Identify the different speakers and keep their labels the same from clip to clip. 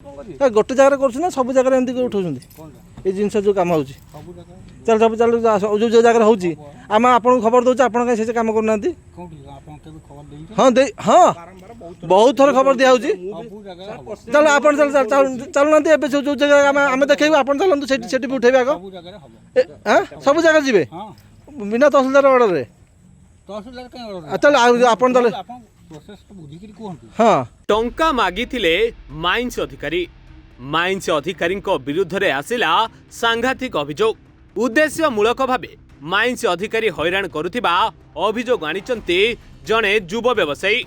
Speaker 1: गोटे जगह कर सब जगह एमती उठाऊँ ये जिन जो कम हो चल सब चल जो जो जगह होम आपको खबर दूँ आप से कम करना हाँ हाँ बहुत थर खबर दिया चल आप चलना जो जगह आम देखेबू आप चलते से उठे आग सब जगह जी बिना तहसिलदार अर्डर चल आप हाँ
Speaker 2: टंका मागिथिले माइंस अधिकारी विरुद्ध रे आसिला सांघातिक अभियोग उद्देश्यमूलक भावे माइंस अधिकारी हैरान करुथिबा अभियोग आनिचंती जणे युव व्यवसायी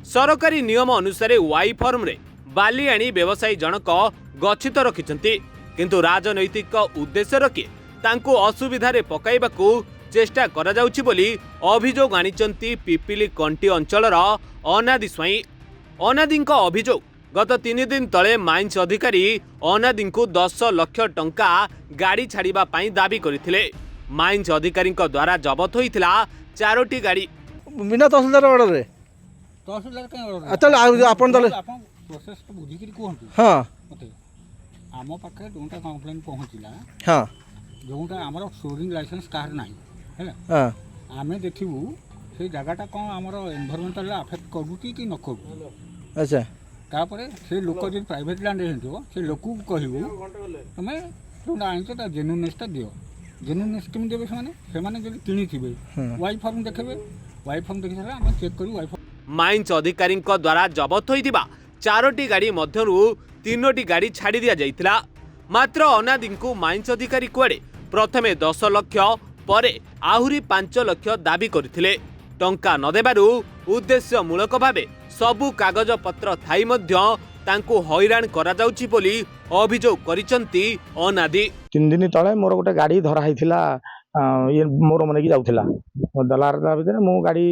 Speaker 2: सरकारी नियम अनुसार वाई फॉर्म रे बाली आनी व्यवसायी जनक गच्छित रखिचंती किंतु राजनैतिक उद्देश्य रखी तांको असुविधा रे पकाइबाकू चेष्टा करा जाउछि बोली अभियोग आनिचंती पिपिली कंटी अंचलर अनादि स्वाई अनादिंक अभियोग गत 3 दिन तले माइंस अधिकारी अनादिंकु 10 लाख टंका गाड़ी छाड़िबा पई दाबी करथिले माइंस अधिकारी द्वारा जबत होइथिला 4टी गाड़ी
Speaker 1: बिना तहसिलदार अर्डर रे चल आप
Speaker 3: प्रोसेस तो बुझी करी कोहंतु
Speaker 1: हाँ
Speaker 3: आम पाखे जोटा कंप्लेन पहुँचला
Speaker 1: हाँ
Speaker 3: जोटा आमर स्टोरिंग लाइसेंस कार नाही हैला
Speaker 1: हाँ
Speaker 3: आमे देखिबू से जगहटा कौन आमर एनवायरमेंटल अफेक्ट करूची कि न करू
Speaker 1: अच्छा
Speaker 3: तापरे से लोक जो प्राइवेट लैंड हेतो से लोक को कहबू तमे जोटा आनतो ता जेन्युइननेसटा दियो जेन्युइननेस केम देबे से माने जदि किनी थिबे वाई फॉर्म देखबे वाई फॉर्म देखि सारा हम चेक करू वाई फॉर्म
Speaker 2: माइंस अधिकारी द्वारा जबत होइतिबा 4टी गाड़ी मध्यरु 3टी गाड़ी छाड़ी दिया जाइतिला मात्र अनादिंकु माइंस अधिकारी कुआडे प्रथमे 10 लाख परे आहुरी 5 लाख दाबी करथिले टंका न देबारु उद्देश्यमूलक भावे सबु कागज पत्र थाई मध्य तांको हैरान करा जाउछि बोली अभियोग करिसंती अनादि
Speaker 4: 3 दिन तले मोर गोटे गाड़ी धरा हैथिला ये मोर मन की जाउथिला दलार भितर मु गाड़ी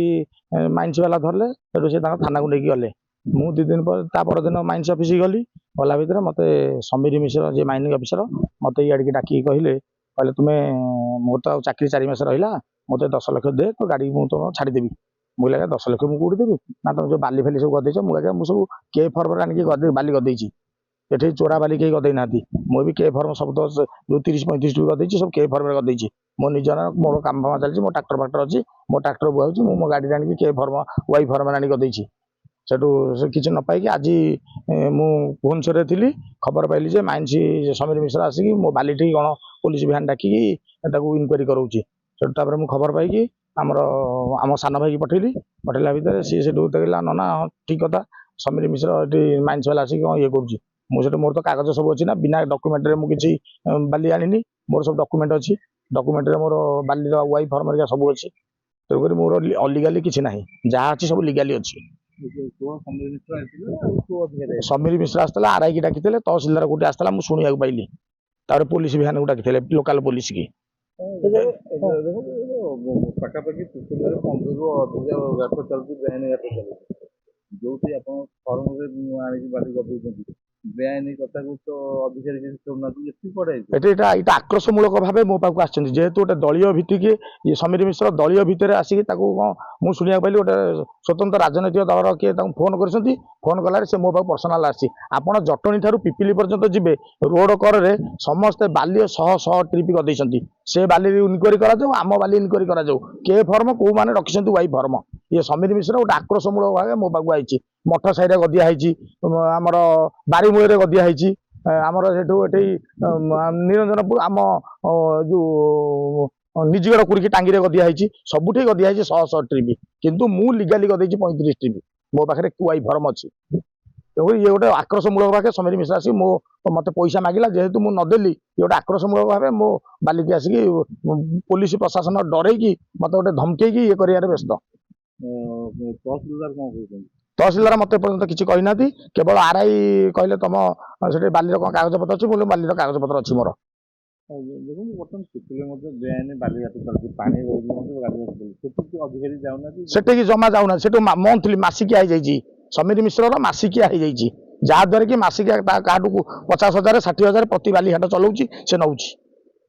Speaker 4: माइंस वाला धरले सेठु से थाना को लेके गले मु 2 दिन पर ता पर दिन माइंस ऑफिस गली गला भितर मते समीर मिश्र जे माइनिंग ऑफिसर मते याडी के डाकी कहले तुम्हें मोर तो चाकरी 4 मास रहिला मते 10 लाख दे तो गाड़ी मु तो छाड़ी देबी मुझे लगा 10 लाख मुझे देवी ना तुम जो बाली फैली सब गदेच मुझे सब के फर्म आनिक बाली गदेची ये चोरा बाली कहीं गदे ना मुझे के फर्म सब तो जो 30-35 टू गदेची सब के फर्म गदेची मो निजर मोर काम फाम चलती मो ट्राक्टर फाक्टर अच्छी मो ट्राक्टर बुआई मो गाड़ी आनिक के फर्म वाई फर्म आनिक गदेची सेठू किसी न पाई आज मु भुवनेश्वर थी खबर पाइली जे माइंस समीर मिश्र आसिक मो बाली ठीक कौन पुलिस भ्यान डाकी इनक्वारी कराऊँगी सेठू मु खबर पाई आम सान भाई पठेली पठेला भितर सी से कहला ना ठीक कथा समीर मिश्र ये माइंस वाला आसिक ये करुँच मोर तो कागज सब अच्छी ना बिना डॉक्यूमेंट रे मुझे बाली आनी मोर सब डॉक्यूमेंट अच्छी डॉक्यूमेंट रे मोर बाली वाई फॉर्म रे सब अच्छी तेणुक मोर अलिगाली किसी ना जहाँ अच्छी सब लिगाली अच्छी समीर मिश्र आसला आरआई की डाकी तहसिलदार गोटे आसला मुझे शुणा पाइली पुलिस भ्यान को डाकी लोकाल पुलिस की
Speaker 5: पाखापाखि 15 ରୁ ଅଧିକ ଗାତ ଚାଲୁଛି ବେଆଇନ ଗାତ ଚାଲୁଛି ଯୋଉଠି ଆପଣ ଫର୍ମରେ ଆଣିକି ବାଲି ଗଦେଇଛନ୍ତି बेआईनी कथा को तो अधिकारी किसी शुणुनाहांती एति पड़े
Speaker 4: एटा आक्रोशमूलक भाव मो पाक आछंती जेहेतु गोटे दलीय भित्तिक ये समीर मिश्र दलीय भितर आसिक मु शुणा पाइली गोटे स्वतंत्र राजनैतिक दल किए फोन कर फोन कलार से मो पाक पर्सनाल आसी आपण जटणी ठारू पिपिली पर्यंत जिबे रोड कर समस्ते बाली 100 ट्रिप गदेइछंती से बाली इनक्वारी करा जाऊ आम बाली इनक्वारी करा जाऊ के फर्म को माने रखिछंती वाई फर्म ये समीर मिश्र गोटे आक्रोशमूलक भाव मो पाक आइछि मठ साइड गदिया है आमर बारीमूल गदिया है आमर से निरंजनपुर आम जो निजगढ़ कुड़ी टांगी गदिया है सबुठ गदिया है 100 ट्रिप किंतु मु लिगाली गदेची 35 ट्रिप मो पाखे वाई फर्म अच्छी तेणु ये गोटे आक्रोशमूलक भाव समीर मिश्र आसिक मो मत पैसा मागिला जेहेतु मु नदेली ये गोटे आक्रोशमूलक भाव मो बालिकी आसिक पुलिस प्रशासन डरई मत गोटे धमकई ये कर व्यस्त
Speaker 5: तहसिलदार कौन कहते
Speaker 4: तहसिलदार मत पर्यटन किसी कहना केवल आरआई कहले तुम से बाली कागज पत्र अच्छी बोले बाली कागज पत्र अच्छी मोर
Speaker 5: देखो बर्तमान पिपिले बेआईन बालीघाट चलती पानी अधिकारी जाऊना
Speaker 4: जमा जाऊना से मंथली मासिकिया समीर मिश्र मासिकिया जहाद्वारा कि मासिकिया काटू 50,000 60,000 प्रति बालीघाट चलाऊँगी से नौ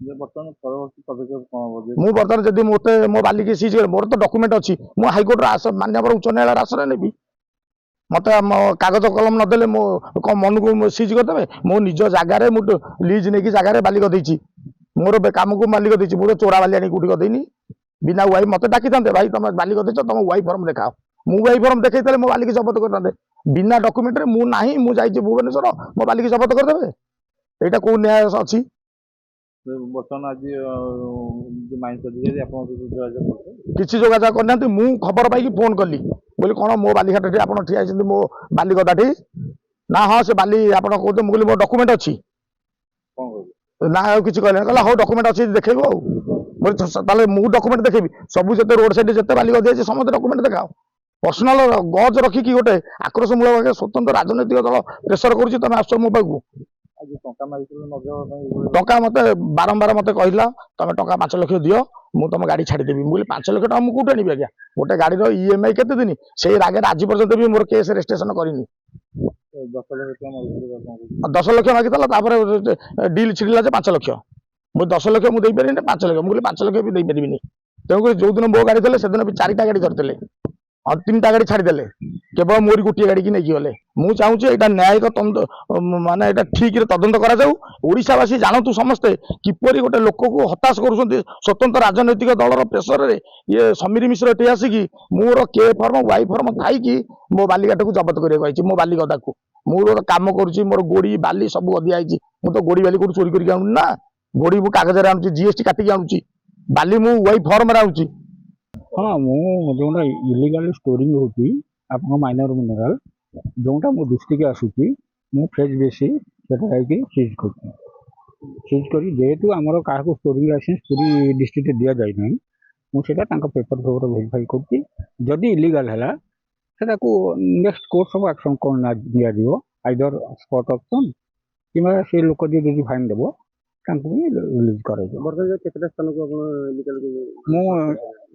Speaker 5: बर्तमान परवर्ती पदक्षेप कौन
Speaker 4: मु बर्तमान जब मत मो बालिक सीज मोर तो डॉक्यूमेंट अच्छी मु हाइकोर्ट मान्यवर उच्च न्यायालय आश्रय नेबी ମତେ କାଗଜ କଲମ ନଦେଲେ ମୋ କଣ ମନକୁ ସିଜ୍ କରିଦେବେ। ମୋ ନିଜ ଜାଗାରେ ମୁଁ ଲିଜ୍ ନେଇକି ଜାଗାରେ ବାଲି ଗଦେଇଛି, ମୋର କାମକୁ ବାଲି ଗଦେଇଛି। ମୁଁ ତ ଚୋରା ବାଲି ଆଣି କୋଉଠି ଗଦେଇନି। ବିନା ୱାଇ ମତେ ଡାକିଥାନ୍ତେ, ଭାଇ ତମେ ବାଲି ଗଦେଇଛ, ତମ ୱାଇ ଫର୍ମ ଦେଖାଅ। ମୁଁ ୱାଇ ଫର୍ମ ଦେଖେଇଥିଲେ ମୋ ବାଲିକି ଜବତ କରିଥାନ୍ତେ। ବିନା ଡକ୍ୟୁମେଣ୍ଟରେ ମୁଁ ନାହିଁ, ମୁଁ ଯାଇଛି ଭୁବନେଶ୍ୱର, ମୋ ବାଲିକି ଜବତ କରିଦେବେ? ଏଇଟା କୋଉ ନ୍ୟାୟ ଅଛି?
Speaker 5: ବର୍ତ୍ତମାନ ଆଜି ମାଇନ୍ସ ଅଧିକାରୀ ଆପଣଙ୍କ ସହିତ ଯୋଗାଯୋଗ କରୁଛନ୍ତି?
Speaker 4: କିଛି ଯୋଗାଯୋଗ କରିନାହାନ୍ତି। ମୁଁ ଖବର ପାଇକି ଫୋନ କଲି, ବୋଲି କଣ ମୋ ବାଲିଘାଟଠି ଆପଣ ଠିଆ ହେଇଛନ୍ତି ମୋ ବାଲି ଗଦାଠି? ନା ହଁ ସେ ବାଲି ଆପଣ କହୁଛନ୍ତି। ମୁଁ କହିଲି ମୋ ଡକ୍ୟୁମେଣ୍ଟ ଅଛି?
Speaker 5: କଣ କହିବେ?
Speaker 4: ନା ଆଉ କିଛି କହିଲେନି। କହିଲା ହଉ ଡକ୍ୟୁମେଣ୍ଟ ଅଛି ଦେଖେଇବୁ ଆଉ। ତାହେଲେ ମୁଁ ଡକ୍ୟୁମେଣ୍ଟ ଦେଖେଇବି? ସବୁ ଯେତେ ରୋଡ ସାଇଡ୍ ଯେତେ ବାଲି ଗଦି ଅଛି ସମସ୍ତେ ଡକ୍ୟୁମେଣ୍ଟ ଦେଖାଅ। ପର୍ସନାଲ ଗଜ ରଖିକି ଗୋଟେ ଆକ୍ରୋଶ ମୂଳ ଭାବେ ସ୍ୱତନ୍ତ୍ର ରାଜନୈତିକ ଦଳ ପ୍ରେସର କରୁଛି, ତମେ ଆସୁଛ ମୋ ପାଖକୁ।
Speaker 5: ଆଜି ଟଙ୍କା ମାଗିଥିଲେ ନ ଦେବା ପାଇଁ
Speaker 4: ଟଙ୍କା ମତେ ବାରମ୍ବାର ମତେ କହିଲା, ତମେ ଟଙ୍କା 5 ଲକ୍ଷ ଦିଅ, ମୁଁ ତମ ଗାଡି ଛାଡିଦେବି। ମୁଁ କହିଲି 5 ଲକ୍ଷ ଟଙ୍କା ମୁଁ କୋଉଠି ଆଣିବି ଆଜ୍ଞା? ଗୋଟେ ଗାଡିର EMI କେତେ ଦିନ? ସେଇ ରାଗରେ ଆଜି ପର୍ଯ୍ୟନ୍ତ ବି ମୋର କେସ୍ ରେଜିଷ୍ଟ୍ରେସନ କରିନି।
Speaker 5: 10 ଲକ୍ଷ ଟଙ୍କା ମାଗିଥିଲେ ଆପଣ?
Speaker 4: 10 ଲକ୍ଷ ମାଗିଥିଲା, ତାପରେ ଡିଲ୍ ଛିଡ଼ିଲା ଯେ 5 ଲକ୍ଷ। ମୁଁ 10 ଲକ୍ଷ ମୁଁ ଦେଇପାରିବିନି, 5 ଲକ୍ଷ। ମୁଁ କହିଲି 5 ଲକ୍ଷ ବି ଦେଇପାରିବିନି। ତେଣୁକରି ଯୋଉଦିନ ମୋ ଗାଡି ଥିଲେ ସେଦିନ ବି 4ଟା ଗାଡି ଧରିଥିଲେ, 3ଟା ଗାଡି ଛାଡିଦେଲେ, କେବଳ ମୋରି ଗୋଟିଏ ଗାଡିକି ନେଇକି ଗଲେ। ମୁଁ ଚାହୁଁଛି ଏଇଟା ନ୍ୟାୟିକ ମାନେ ଏଇଟା ଠିକରେ ତଦନ୍ତ କରାଯାଉ। ଓଡ଼ିଶାବାସୀ ଜାଣନ୍ତୁ ସମସ୍ତେ କିପରି ଗୋଟେ ଲୋକକୁ ହତାଶ କରୁଛନ୍ତି ସ୍ୱତନ୍ତ୍ର ରାଜନୈତିକ ଦଳର ପ୍ରେସରରେ। ଇଏ ସମୀର ମିଶ୍ର ଏଠି ଆସିକି ମୋର କେ ଫର୍ମ ୱାଇ ଫର୍ମ ଥାଇକି ମୋ ବାଲିଘାଟକୁ ଜବତ କରିବାକୁ ଆଇଛି, ମୋ ବାଲି ଗଦାକୁ। ମୁଁ ଗୋଟେ କାମ କରୁଛି, ମୋର ଗୋଡି ବାଲି ସବୁ ଗଦିଆ ହେଇଛି। ମୁଁ ତ ଗୋଡି ବାଲି କୋଉଠି ଚୋରି କରିକି ଆଣୁନି ନା, ଗୋଡି ମୁଁ କାଗଜରେ ଆଣୁଛି, GST କାଟିକି ଆଣୁଛି, ବାଲି ମୁଁ ୱାଇ ଫର୍ମରେ ଆଣୁଛି।
Speaker 3: ହଁ, ମୁଁ ଯେଉଁଟା ଇଲିଗାଲ ଷ୍ଟୋରିଂ ହେଉଛି ଆପଣଙ୍କ ମାଇନର ମିନେରାଲ, ଯେଉଁଟା ମୋ ଦୃଷ୍ଟିକି ଆସୁଛି, ମୁଁ ଫ୍ରେଜ୍ ବେଶୀ ସେଟା ଯାଇକି ସିଜ୍ କରୁଛି। ସିଜ୍ କରି ଯେହେତୁ ଆମର କାହାକୁ ଷ୍ଟୋରିଂ ଲାଇସେନ୍ସ ପୁରୀ ଡିଷ୍ଟ୍ରିକ୍ଟରେ ଦିଆଯାଇନାହିଁ, ମୁଁ ସେଇଟା ତାଙ୍କ ପେପର ଫେପର ଭେରିଫାଇ କରୁଛି। ଯଦି ଇଲିଗାଲ ହେଲା ସେଟାକୁ ନେକ୍ସଟ କୋର୍ସ ଅଫ୍ ଆକ୍ସନ୍ କ'ଣ ନିଆଯିବ, ଆଇଦର ସ୍ପଟ୍ ଅକ୍ସନ୍ କିମ୍ବା ସେ ଲୋକ ଯିଏ ଯଦି ଫାଇନ୍ ଦେବ ତାଙ୍କୁ ବି ରିଲିଜ୍ କରାଯିବ।
Speaker 5: ବର୍ତ୍ତମାନ କେତେଟା ସ୍ଥାନକୁ ଆପଣ ଇଲିଗାଲ?
Speaker 3: ମୁଁ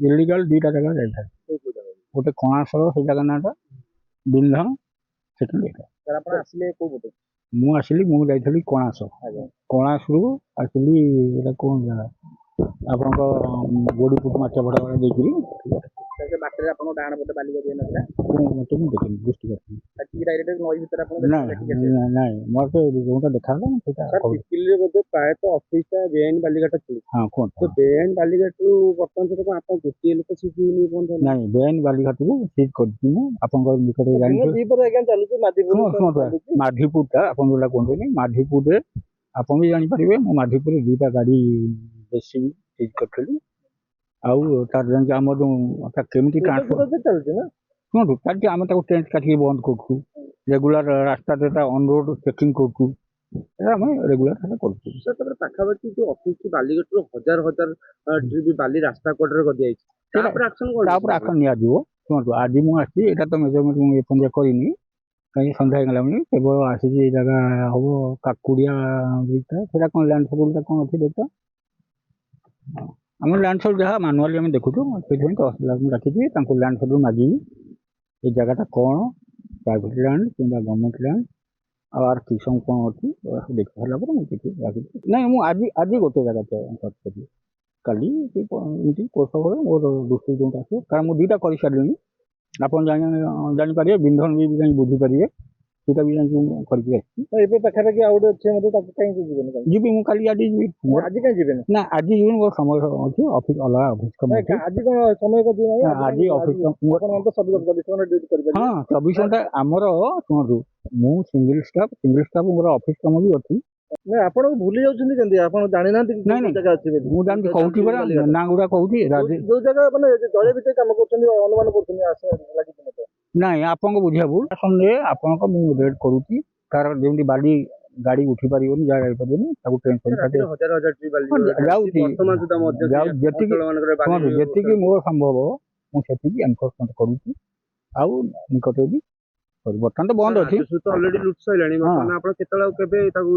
Speaker 3: ଇଲିଗାଲ 2ଟା ଜାଗା ଯାଇଥାଏ। ଗୋଟେ କଣାସର, ସେଇ ଜାଗା ନାଁଟା ବିନ୍ଧନ, ସେକେଣ୍ଡ ଏଇଟା।
Speaker 5: ଆପଣ ଆସିଲେ କୋଉ ପଟେ?
Speaker 3: ମୁଁ ଯାଇଥିଲି କଣାସ। କଣାସରୁ ଆସିଲି ଏଇଟା କ'ଣ ଜାଗା ଆପଣଙ୍କ ଗୋଡ଼ିପୁଟ ମାଛଭଡ଼ା ଦେଇକିରି
Speaker 5: ବାଟରେ ଆପଣ ଡାହାଣ ପଟେ ବାଲି ଗଦି ନଥିଲା?
Speaker 3: ମତେ ମୁଁ ଦେଖିନି, ଦୃଷ୍ଟି କରିଥିଲି।
Speaker 5: ଡାଇରେକ୍ଟ ନଈ ଭିତରେ ଆପଣ
Speaker 3: ନାଇଁ ମତେ ଯେଉଁଟା ଦେଖାଗଲା ସେଇଟା
Speaker 5: ପିପିଲିରେ ବୋଧେ ପ୍ରାୟତଃ 28ଟା ବେଆଇନ ବାଲିଘାଟ ଥିଲା।
Speaker 3: ହଁ କୁହନ୍ତୁ।
Speaker 5: ତ ବେଆଇନ ବାଲିଘାଟରୁ ବର୍ତ୍ତମାନ ସୁଦ୍ଧା ଆପଣ ଗୋଟିଏ ଲୋକ ଶିଖିନି?
Speaker 3: ନାଇଁ, ବେଆଇନ ବାଲିଘାଟକୁ ସିଜ୍ କରିଛି ମୁଁ। ଆପଣଙ୍କ ନିକଟରେ ଜାଣିଛନ୍ତି ମାଧିପୁରଟା ଆପଣ ଯୋଉଟା କୁହନ୍ତୁନି, ମାଧିପୁରରେ ଆପଣ ବି ଜାଣିପାରିବେ। ମୁଁ ମାଧିପୁରରେ 2ଟା ଗାଡ଼ି ବେଶୀ ସିଜ୍ କରିଥିଲି। ଆଉ ତାର ଯାଇକି ଆମର ଯେଉଁ କେମିତି ଟ୍ରାନ୍ସପୋର୍ଟ
Speaker 5: ଚାଲୁଛି ନା,
Speaker 3: ଶୁଣନ୍ତୁ, ଚାଲିଛି। ଆମେ ତାକୁ ଟେଣ୍ଟ କାଟିକି ବନ୍ଦ କରୁଛୁ, ରେଗୁଲାର ରାସ୍ତାରେ ଅନ୍ ରୋଡ ଚେକିଂ କରୁଛୁ, এটা ଆମେ ରେଗୁଲାର ସେଟା କରୁଛୁ।
Speaker 5: ତାପରେ ପାଖାପାଖି ଯୋଉ ଅଫିସ ବାଲିଘାଟରୁ ହଜାର ଟ୍ରିପ ବାଲି ରାସ୍ତା କଡରେ ଗଦିଯାଇଛି, ତାପରେ
Speaker 3: ଆକ୍ସନ ନିଆଯିବ। ଶୁଣନ୍ତୁ, ଆଜି ମୁଁ ଆସିଛି, ଏଇଟା ତ ମେଜରମେଣ୍ଟ ମୁଁ ଏପର୍ଯ୍ୟନ୍ତ କରିନି, କାହିଁକି ସନ୍ଧ୍ୟା ହେଇଗଲାଣି। କେବଳ ଆସିଛି ଏଇ ଜାଗା ହବ କାକୁଡ଼ିଆ ବ୍ରିଜଟା, ସେଇଟା କ'ଣ ଲ୍ୟାଣ୍ଡ ସୋରୁମଟା କ'ଣ ଅଛି ଦେଖ। ଆମ ଲ୍ୟାଣ୍ଡ ସୋରୁମ ଯାହା ମାନୁଆଲି ଆମେ ଦେଖୁଛୁ, ସେଥିପାଇଁ ତହସିଲଦାରଙ୍କୁ ଡାକିଛି, ତାଙ୍କୁ ଲ୍ୟାଣ୍ଡ ସୋରୁମ ମାଗିବି ଏ ଜାଗାଟା କ'ଣ ପ୍ରାଇଭେଟ ଲ୍ୟାଣ୍ଡ କିମ୍ବା ଗଭର୍ଣ୍ଣମେଣ୍ଟ ଲ୍ୟାଣ୍ଡ, ଆଉ ଆର କିସମ କ'ଣ ଅଛି ଦେଖି ସାରିଲା ପରେ ମୁଁ କିଛି ଡାକିଛି। ନାଇଁ, ମୁଁ ଆଜି ଗୋଟେ ଜାଗା କରିଥିଲି, କାଲି ଏମିତି କୋର୍ସ ଭଳି ମୋର ଦୃଷ୍ଟି ଯେଉଁଟା ଆସିବ, କାରଣ ମୁଁ 2ଟା କରିସାରିଲିଣି। ଆପଣ ଜାଣିପାରିବେ, ବିନ୍ଧନ ବି ଯାଇକି ବୁଝିପାରିବେ, ସେଇଟା ବି ଯାଇକି କରିକି ଆସିଛି।
Speaker 5: ଏବେ ପାଖାପାଖି ଆଉ ଗୋଟେ ଅଛି ମଧ୍ୟ, ତାକୁ କାହିଁକି ଯିବେନି?
Speaker 3: ଯିବି ମୁଁ କାଲି, ଆଜି ଯିବି।
Speaker 5: ଆଜି କାହିଁ ଯିବେନି?
Speaker 3: ନା, ଆଜି ଯିବିନି, ମୋର ସମୟ ଅଛି, ଅଫିସ ଅଲଗା ଅଫିସ କାମ ଅଛି।
Speaker 5: ଆଜି କ'ଣ ସମୟ
Speaker 3: ଆଜି ଅଫିସ
Speaker 5: ହଁ
Speaker 3: 24 ଘଣ୍ଟା ଆମର। ଶୁଣନ୍ତୁ, ମୁଁ ସିଙ୍ଗଲ ଷ୍ଟାଫ୍ ମୋର ଅଫିସ କାମ ବି ଅଛି।
Speaker 5: ନାଇଁ, ଆପଣ ଭୁଲି ଯାଉଛନ୍ତି କେମିତି? ଆପଣ ଜାଣିନାହାନ୍ତି ଜାଗା ଅଛି?
Speaker 3: ମୁଁ ଜାଣିଛି, କହୁଛି ପରା, ନା ଗୁଡ଼ା କହୁଛି।
Speaker 5: ଯୋଉ ଜାଗା ମାନେ ଦଳ ଭିତରେ କାମ କରୁଛନ୍ତି, ଅନୁମାନ କରୁଛନ୍ତି ଲାଗିଛି ମତେ।
Speaker 3: ନାଇଁ, ଆପଣଙ୍କ ବୁଝିବା ଭୁଲ। ଆପଣଙ୍କ ମୁଁ ରେଡ୍ କରୁଛି, ତାର ଯେମିତି ବାଲି ଗାଡ଼ି ଉଠି ପାରିବନି, ଯାହା ଯାଇପାରିବନି, ତାକୁ ଟେନସନ ଯାଉଛି। ଯେତିକି ମୋର ସମ୍ଭବ ମୁଁ ସେତିକି ଏନଫୋର୍ସମେଣ୍ଟ କରୁଛି, ଆଉ ନିକଟରେ ବି ବର୍ତ୍ତମାନ ତ ବନ୍ଦ ଅଛି।
Speaker 5: ଅଲରେଡି ଲୁଟ୍ ସଇଲାଣି, ଆପଣ କେତେବେଳେ କେବେ ତାକୁ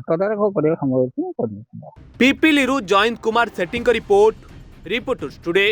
Speaker 5: ତଦାରଖ
Speaker 3: କରିବା ସମୟ ଅଛି, କରିବି।
Speaker 2: ପିପିଲିରୁ ଜୟନ୍ତ କୁମାର ସେଟ୍ଟୀଙ୍କ ରିପୋର୍ଟ, ରିପୋର୍ଟର୍ସ ଟୁଡେ।